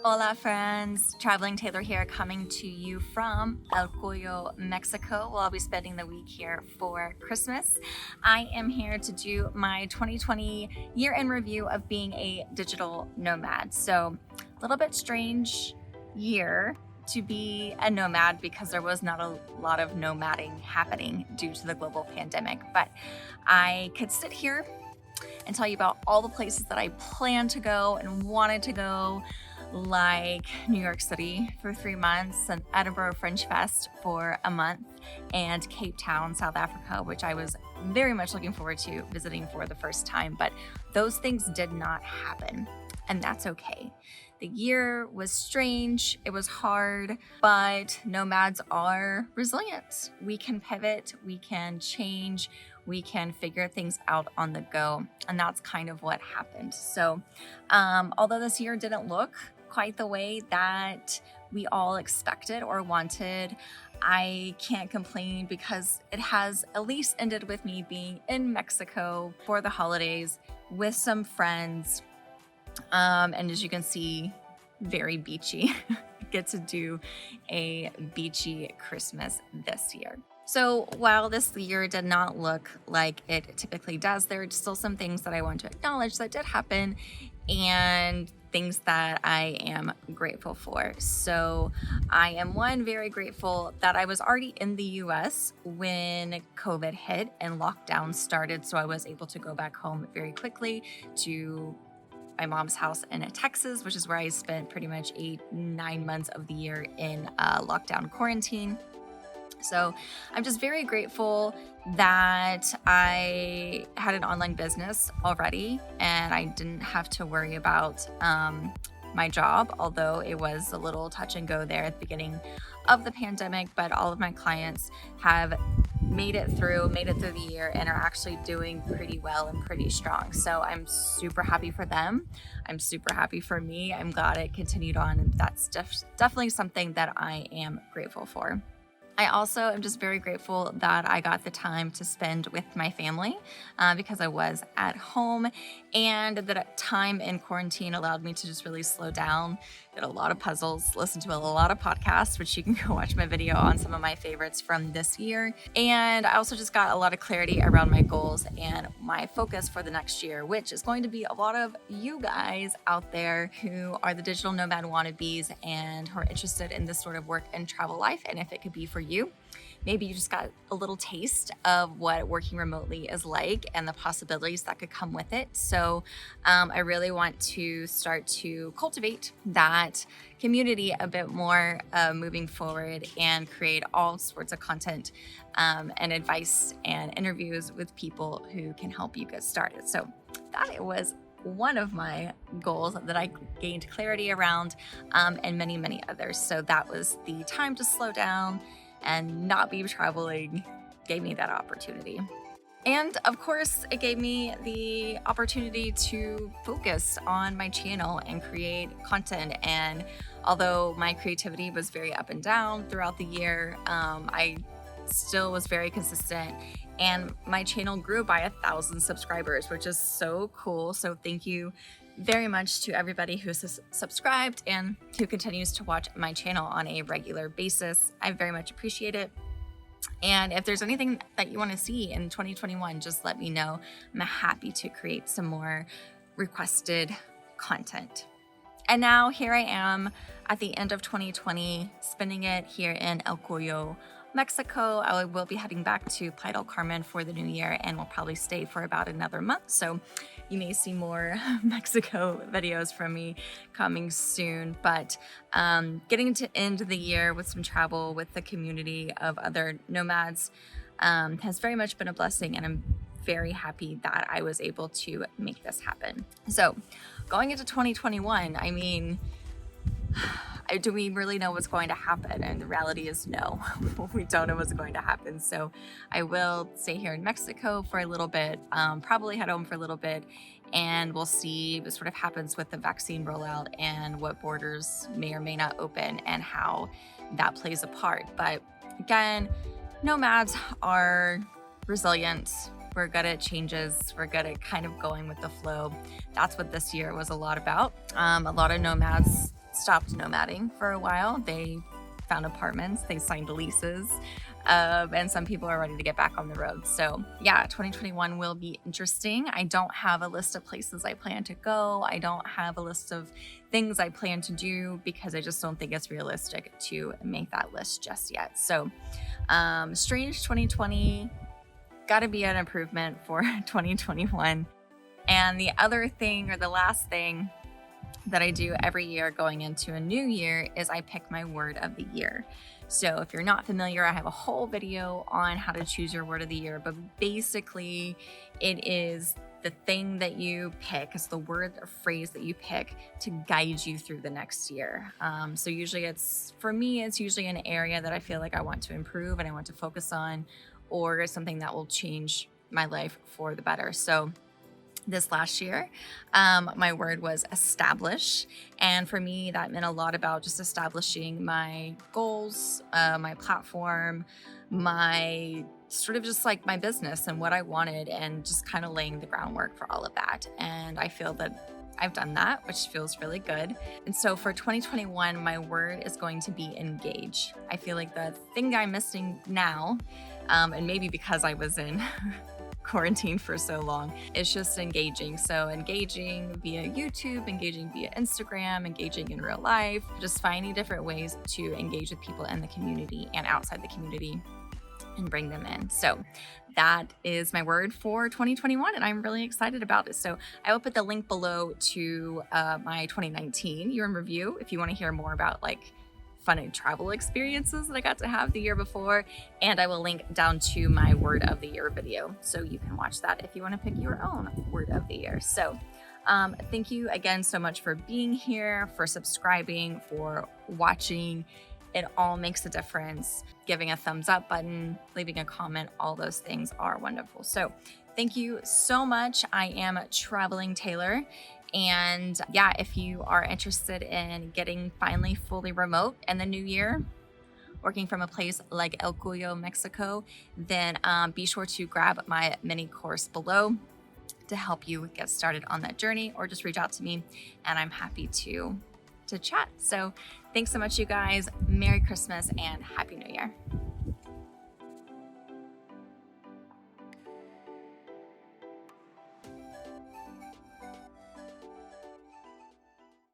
Hola friends, Traveling Taylor here, coming to you from El Cuyo, Mexico. Well, I'll be spending the week here for Christmas. I am here to do my 2020 year-end review of being a digital nomad. So a little bit strange year to be a nomad because there was not a lot of nomading happening due to the global pandemic, but I could sit here and tell you about all the places that I plan to go and wanted to go, like New York City for 3 months, and Edinburgh Fringe Fest for a month, and Cape Town, South Africa, which I was very much looking forward to visiting for the first time. But those things did not happen, and that's okay. The year was strange, it was hard, but nomads are resilient. We can pivot, we can change, we can figure things out on the go, and that's kind of what happened. So although this year didn't look quite the way that we all expected or wanted, I can't complain because it has at least ended with me being in Mexico for the holidays with some friends. And as you can see, very beachy. Get to do a beachy Christmas this year. So while this year did not look like it typically does, there are still some things that I want to acknowledge that did happen and things that I am grateful for. So I am very grateful that I was already in the US when COVID hit and lockdown started. So I was able to go back home very quickly to my mom's house in Texas, which is where I spent pretty much 8-9 months of the year in lockdown quarantine. So I'm just very grateful that I had an online business already and I didn't have to worry about my job, although it was a little touch and go there at the beginning of the pandemic. But all of my clients have made it through the year and are actually doing pretty well and pretty strong. So I'm super happy for them. I'm super happy for me. I'm glad it continued on, and that's definitely something that I am grateful for. I also am just very grateful that I got the time to spend with my family because I was at home, and that time in quarantine allowed me to just really slow down, did a lot of puzzles, listen to a lot of podcasts, which you can go watch my video on some of my favorites from this year. And I also just got a lot of clarity around my goals and my focus for the next year, which is going to be a lot of you guys out there who are the digital nomad wannabes and who are interested in this sort of work and travel life. And if it could be for you, maybe you just got a little taste of what working remotely is like and the possibilities that could come with it. So I really want to start to cultivate that community a bit more moving forward and create all sorts of content and advice and interviews with people who can help you get started. So that was one of my goals that I gained clarity around, and many, many others. So that was the time to slow down and not be traveling, gave me that opportunity. And of course, it gave me the opportunity to focus on my channel and create content. And although my creativity was very up and down throughout the year, I still was very consistent. And my channel grew by 1,000 subscribers, which is so cool. So thank you very much to everybody who has subscribed and who continues to watch my channel on a regular basis. I very much appreciate it. And if there's anything that you want to see in 2021, just let me know. I'm happy to create some more requested content. And now here I am at the end of 2020, spending it here in El Cuyo, Mexico. I will be heading back to Playa del Carmen for the new year and will probably stay for about another month. So you may see more Mexico videos from me coming soon, but getting to end the year with some travel with the community of other nomads has very much been a blessing, and I'm very happy that I was able to make this happen. So going into 2021, I mean, do we really know what's going to happen? And the reality is no, we don't know what's going to happen. So I will stay here in Mexico for a little bit, probably head home for a little bit, and we'll see what sort of happens with the vaccine rollout and what borders may or may not open and how that plays a part. But again, nomads are resilient. We're good at changes. We're good at kind of going with the flow. That's what this year was a lot about. A lot of nomads stopped nomading for a while. They found apartments, they signed leases, and some people are ready to get back on the road. So yeah, 2021 will be interesting. I don't have a list of places I plan to go. I don't have a list of things I plan to do because I just don't think it's realistic to make that list just yet. So strange 2020, gotta be an improvement for 2021. And the other thing, or the last thing that I do every year going into a new year, is I pick my word of the year. So if you're not familiar, I have a whole video on how to choose your word of the year, but basically it is the thing that you pick, it's the word or phrase that you pick to guide you through the next year. So usually for me, it's usually an area that I feel like I want to improve and I want to focus on, or something that will change my life for the better. So this last year, my word was establish. And for me, that meant a lot about just establishing my goals, my platform, my sort of just like my business and what I wanted, and just kind of laying the groundwork for all of that. And I feel that I've done that, which feels really good. And so for 2021, my word is going to be engage. I feel like the thing I'm missing now, and maybe because I was in quarantine for so long, it's just engaging. So engaging via YouTube, engaging via Instagram, engaging in real life, just finding different ways to engage with people in the community and outside the community and bring them in. So that is my word for 2021, and I'm really excited about it. So I will put the link below to my 2019 year in review if you want to hear more about like fun and travel experiences that I got to have the year before. And I will link down to my word of the year video, so you can watch that if you want to pick your own word of the year. So thank you again so much for being here, for subscribing, for watching. It all makes a difference. Giving a thumbs up button, leaving a comment, all those things are wonderful. So thank you so much. I am Traveling Taylor. And yeah, if you are interested in getting finally fully remote in the new year, working from a place like El Cuyo, Mexico, then be sure to grab my mini course below to help you get started on that journey, or just reach out to me and I'm happy to chat. So thanks so much, you guys. Merry Christmas and Happy New Year.